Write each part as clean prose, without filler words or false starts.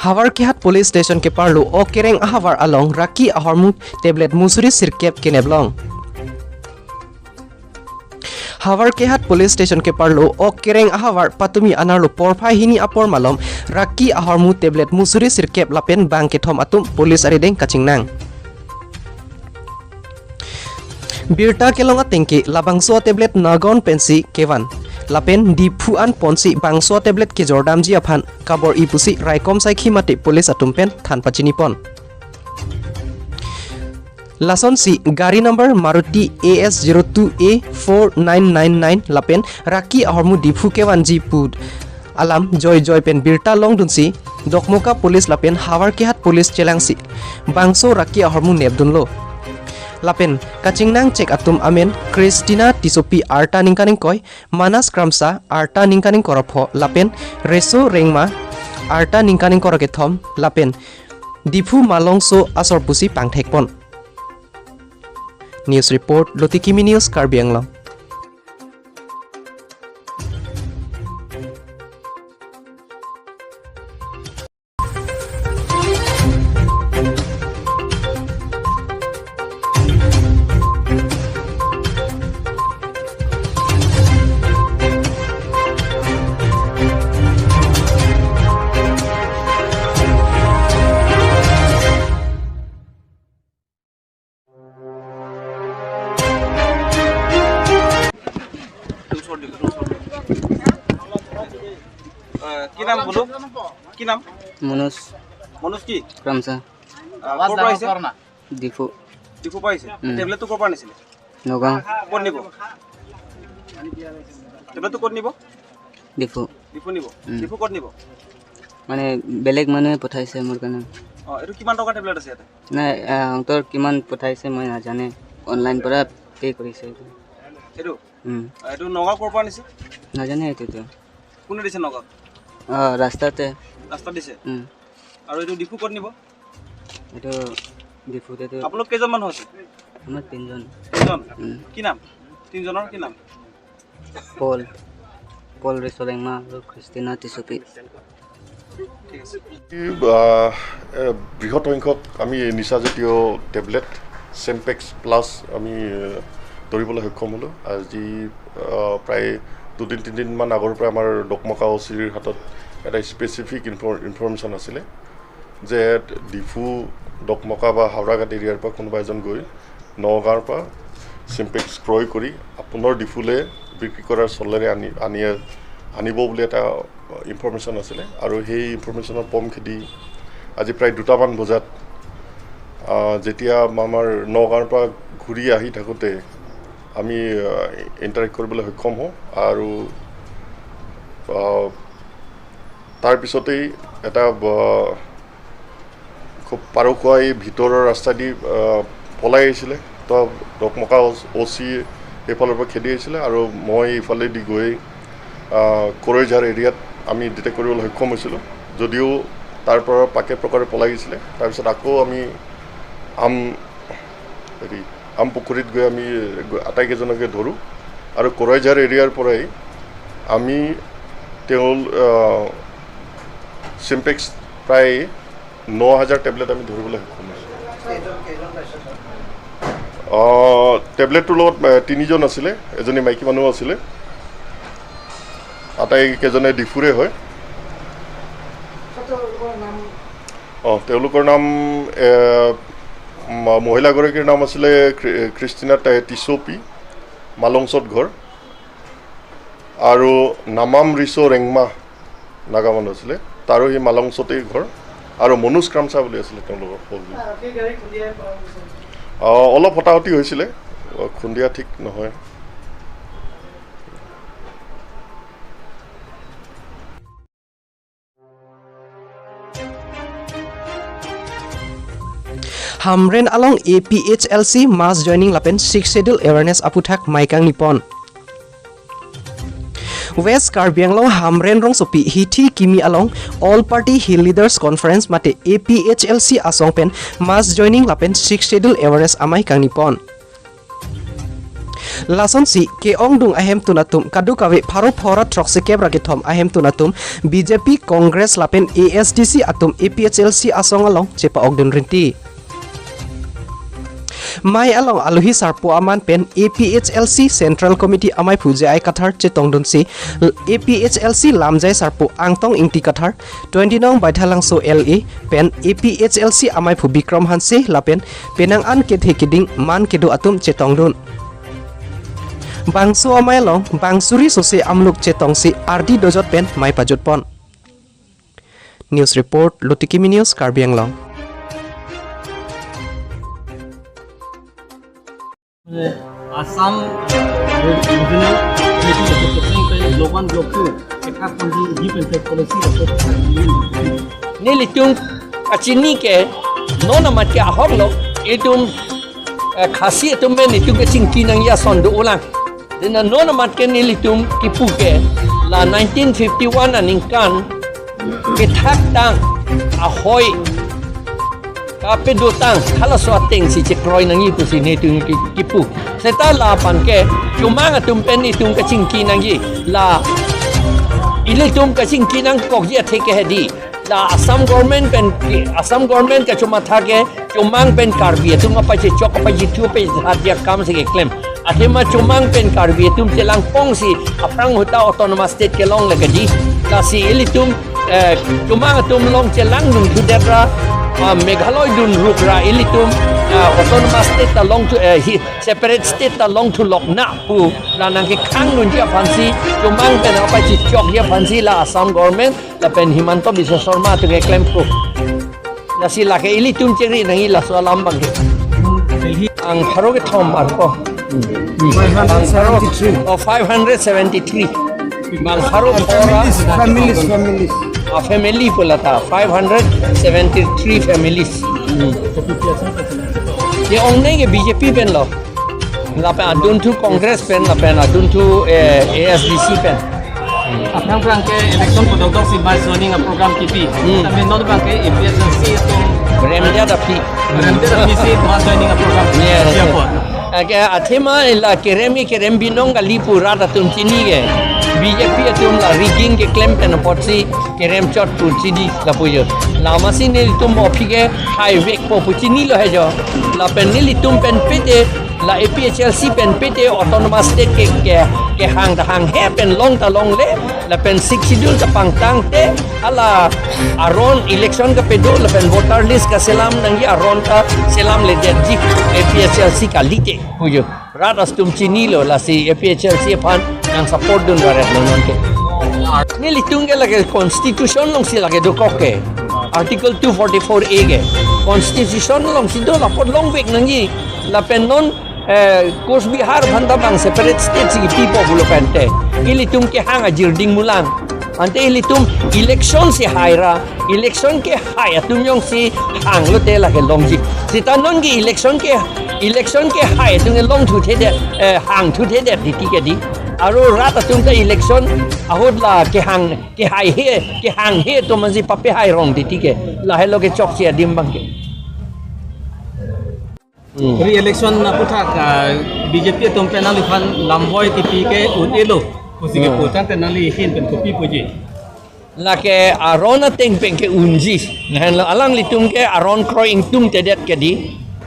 Hawar Kehat Police Station ke parlu o kereng ahawar along raki ahormu tablet musuri sirkep keneblong. Hawar Kehat Police Station ke parlu o kereng ahawar patumi anarlu porphai hini apor malom raki ahormu tablet musuri sirkep lapen bang kethom atum police arideng kachingnang. Abirta kelonga tengki labangso tablet nagon pensi kevan lapen di phuan ponsi bangso tablet ke jordam ji aphan kabor ipusi raikom sai khimati police atumpen than pachinipon lason si gari number Maruti AS02A4999 lapen raki ahormu diphu kewan ji pud alam joy pen Abirta long dunsi dokmoka police lapen Hawar Kehat police chelangsi bangso raki ahormu nebdunlo lapen kachingnang cek atum amen Christina tisopi arta ningkaning koi manas kramsa arta ningkaning korapho lapen reso rengma arta ningkaning korake thom lapen diphu malongso asor pusi pangthekpon. News report Loti Kimi News Karbi Anglong. কি নাম বলো কি নাম মনোজ মনোজ কি ক্রামসা আওয়াজ পাইছে দিফু দিফু পাইছে tablet তো কোপা নিছিল নগাঁও কোন নিব ট্যাবলেট তো কোন নিব দিফু দিফু নিব দিফু কোন নিব মানে বেলেগ মানুহে পঠাইছে মোৰ কাৰণে এটো কিমান টকা ট্যাবলেট আছে ইয়াতে নাই অন্তৰ কিমান পঠাইছে মই নাজানে অনলাইন পৰা পে কৰিছে এটো এটো নগাঁও কোপা নিছে নাজানে এটো কোনে দিছে নগাঁও ৰাস্তাতে ৰাস্তা দিছে আৰু এটো দিফু কোন নিব এটো দিফুতে তো আপোনালোক কেইজন মানুহ আছে আমাৰ তিনজন কি নাম তিনজনৰ কি নাম পল ৰেছলেংমা আৰু ক্ৰিষ্টিনা তিসুপি ঠিক আছে বৃহৎ সংখ্যক আমি নিচাজাতীয় টেবলেট সেম্পেক্স প্লাস আমি ধৰিবলৈ সক্ষম হ'লো আজি প্ৰায় 2-3 মান আগৰ পৰা আমাৰ ডকমকা ওচিৰ হাতত এটা স্পেচিফিক ইনফৰমেশ্যন আছিলে যে ডিফু ডকমকা বা হাওৰাঘাট এৰিয়াৰ পৰা কোনোবা এজন গৈ নগাঁৱৰ পৰা সিম্পেক্স ক্ৰয় কৰি আপোনাৰ ডিফুলে বিক্ৰী কৰাৰ চলেৰে আনিব বুলি এটা ইনফৰমেশ্যন আছিলে আৰু সেই ইনফৰমেশ্যনৰ পম খেদি আজি প্ৰায় 2টামান বজাত যেতিয়া আমাৰ নগাঁৱৰ পৰা ঘূৰি আহি থাকোঁতে আমি ইণ্টাৰেক্ট কৰিবলৈ সক্ষম হওঁ আৰু তাৰপিছতেই এটা খুব পাৰখুৱাই ভিতৰৰ ৰাস্তা দি পলাই আহিছিলে তো ডকমকা ওচি এইফালৰ পৰা খেদি আহিছিলে আৰু মই এইফালেদি গৈ কৰৈঝাৰ এৰিয়াত আমি ডিটেক্ট কৰিবলৈ সক্ষম হৈছিলোঁ যদিও তাৰ পৰা পাকে প্ৰকাৰে পলাই গৈছিলে তাৰপিছত আকৌ আমি আম পুখুৰীত গৈ আমি আটাইকেইজনকে ধৰোঁ আৰু কৰৈঝাৰ এৰিয়াৰ পৰাই আমি সিম্পেক্স প্ৰায় 9,000 টেবলেট আমি ধৰিবলৈ সক্ষম হৈছোঁ টেবলেটটোৰ লগত 3জন আছিলে এজনী মাইকী মানুহ আছিলে আটাইকেইজনে ডিফুৰে হয় তেওঁলোকৰ নাম মহিলাগৰাকীৰ নাম আছিলে ক্ৰিষ্টিনা তিসোপি মালংচত ঘৰ আৰু নামাম ৰিছো ৰেংমা নাগা মানুহ আছিলে তাৰো সেই মালংচতেই ঘৰ আৰু মনোজ ক্ৰামচা বুলি আছিলে তেওঁলোকৰ অলপ হতাহতি হৈছিলে খুন্দিয়া ঠিক নহয় Hamren along APHLC mass joining lapen 6th schedule awareness aputhak maikang nipon West Karbi Anglong Hamren rong sopi Loti Kimi along all party hill leaders conference mate APHLC asongpen mass joining lapen 6th schedule awareness amai kang nipon lason si ke ong dung ahem tunatum kadu kawe pharo phora trokse kebra ke thom ahem tunatum BJP Congress lapen ASDC atum APHLC asong along chepa ogdun rinti Mai along aluhi sarpo aman pen APHLC Central Committee amai phuje ai kathar chetong dun si APHLC lamjai sarpo angtong ingti kathar 20 nong baithalang so LA pen APHLC amai phu Bikram Hanse lapen penang an ke thekiding man kedu atum chetong dun Bangso amai long bangsuri sose amluk chetong si RD dojot pen mai pajut pon News report Loti Kimi News Karbi Anglong Assam regional Logan Block 2 एक पंजी ही panchayat policy Nilitung kacini ke nona mat ke ahok lo itum khasi itum ben itum ke cingki nang ya sondu ulang dina nona mat ke nilitung kipu ke la 1951 aningkan ke thak tang ahoy kape do tang khala swateng si chekroi nang yi pusi nitung kipu seta la pan ke cuma ngatum pen itum ke cingki nang yi la ilitum ke cingki nang kok ya theke hedi la Assam government ka cuma thake cumang pen Karbi tu ngapa che chok pa jitu pe hadia kam se claim athema cumang pen Karbi tum telang pong si aprang huta autonomous state ke long lagadi la si ilitum cumang tum long chelang dun thudera Meghalaya dun rukra ilitum autonomous state ta long to separate state ta long to lokna pu la nang ke khang nun ja phansi cumang pen apa chi chok ya phansi la Assam government la pen Himanto Biswa Sharma tu ke claim ko la si la ke ilitum cheri nang ila so lam bang ke ang tharo ke thom mar ko 573 mang tharo families family pula ta 573 families ye ong nei ke BJP pen lo la pe adun tu Congress pen la pen adun tu ASDC pen अपना प्रकार के election को doctor सी बाय जोनिंग programme की पी तब नॉन प्रकार के एपीएससी तो remdia da pi से बाय जोनिंग programme siapa ke athema la kerem binong gali pura da tum chini ke BJP tum la rigging ke claim pen potsi kerem chot pu chini la pujo la masi ne tum ofi ke highway po pu chini lo he jo la pen ni tum pen pete la APHLC pen pete autonomous state ke hang da hang he pen long ta long le la pen 6 schedule ta pang tang te ala aron election ka pedo la pen voter list ka selam nang ya aron ka selam le de ji APHLC ka lite pujo ratas tum chini lo la si APHLC pan yang support dun garet non ke ni litung ke lage constitution long si lage do koke article 244A ke constitution long si do la pot long week nang yi la pen non Coast Bihar bhanda bang separate states ki people bulo pente ilitum ke hanga jirding mulang ante ilitum election si haira election ke haya tum yong si hang lo te la ke longji sita non ki election ke haya tum long thu the de hang thu the de ti ke di aro rata tum ta election ahod la ke hang ke hang he to manji pape hai rong ti ke la helo ke chok sia dim bang ke re-election na puthak BJP tum penali khan lamboi tipi ke unelo pusi ke putan tenali hin pen kopi puji la ke arona teng pen ke unji ngan alang litum ke aron croing tum te det ke di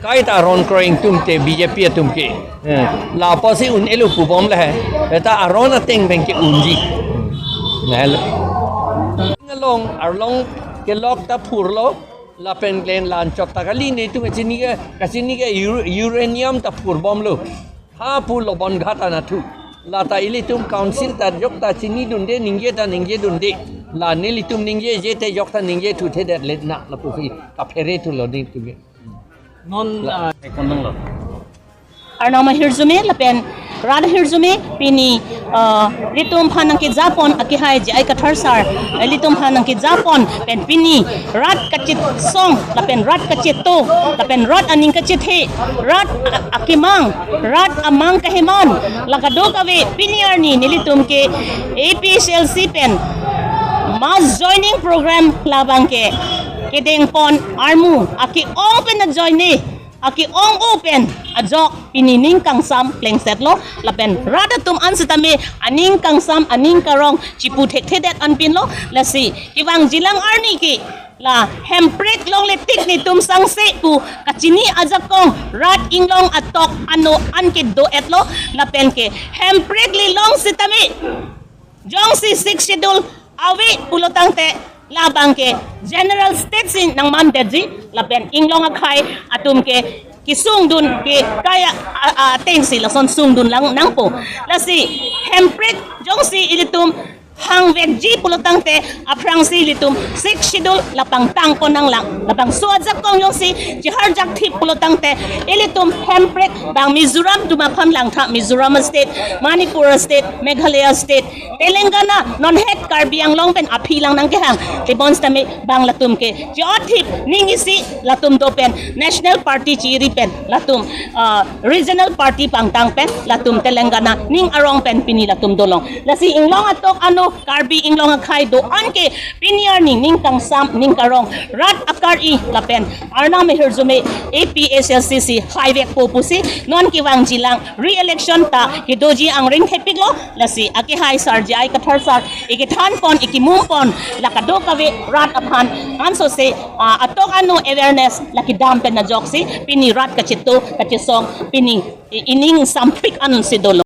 kai ta aron croing tum te BJP tum ke la posi unelo pu bom la hai ta arona teng pen ke unji ngal arlong ke lok ta phurlo la pen glen lan chok ta kali ne tu kachini ke uranium ta phur bom lo ha pu lobon ghata na thu la ta ilitum council ta jok ta chini dunde ningge dunde la nilitum ningge je te jok ta ningge thu the det let na la pu fi ka phere tu lo di tu ge non konong lo Arnama hirzume lapen rad hirzume pini litum phanang ke japon akihai ji ai kathar sar litum phanang ke japon pen pini rad kachit song lapen rad kachit to lapen rad aning kachit he rad akimang rad amang kahiman lagado kawe piniar ni nilitum ke APHLC pen mass joining program labang ke kedeng pon armu aki ong pen na join ni aki ong open ajok pinining kang sam pleng set lo lapen rada tum an sitame aning kang sam aning karong chipu thek thedet an pin lo la si iwang jilang arni ki la hemprek long letik ni tum sang se pu kachini ajakong rat inglong atok ano an ke do etlo lapen ke hemprek li long sitame jong si 6 schedule awi pulotang te labang ke general states in ng mandeji lapen inglong akai atum ke kisung dun ke kaya ateng sila son sung dun lang nang po lasi hemprek jong si ilitum hang vegji pulutang te aprang si litum 6 schedule lapang tangko nang lang lapang suadzak kong yung si jiharjak tip pulutang te ilitum hemprek bang Mizoram tumakam lang ta Mizoram state Manipur state Meghalaya state Telangana non het Karbi Anglong pen api lang nang kehang tibons tami bang latum ke jiotip ning isi latum do pen national party chiri pen latum regional party pangtang pen latum Telangana ning arong pen pini latum dolong lasi inglong atok ano Karbi Anglong akai do anke piniar ning kang sam ning karong rat akar I lapen arna me herzume APSLCC highway popusi non kiwang jilang re-election ta hidoji ang ring hepiglo lasi akihai sarji ay kathar sar ikithan pon ikimumpon lakado kawe rat aphan anso se atok ano awareness lakidam pen na joksi pini rat kachito kachisong pini ining sampik anon si dolo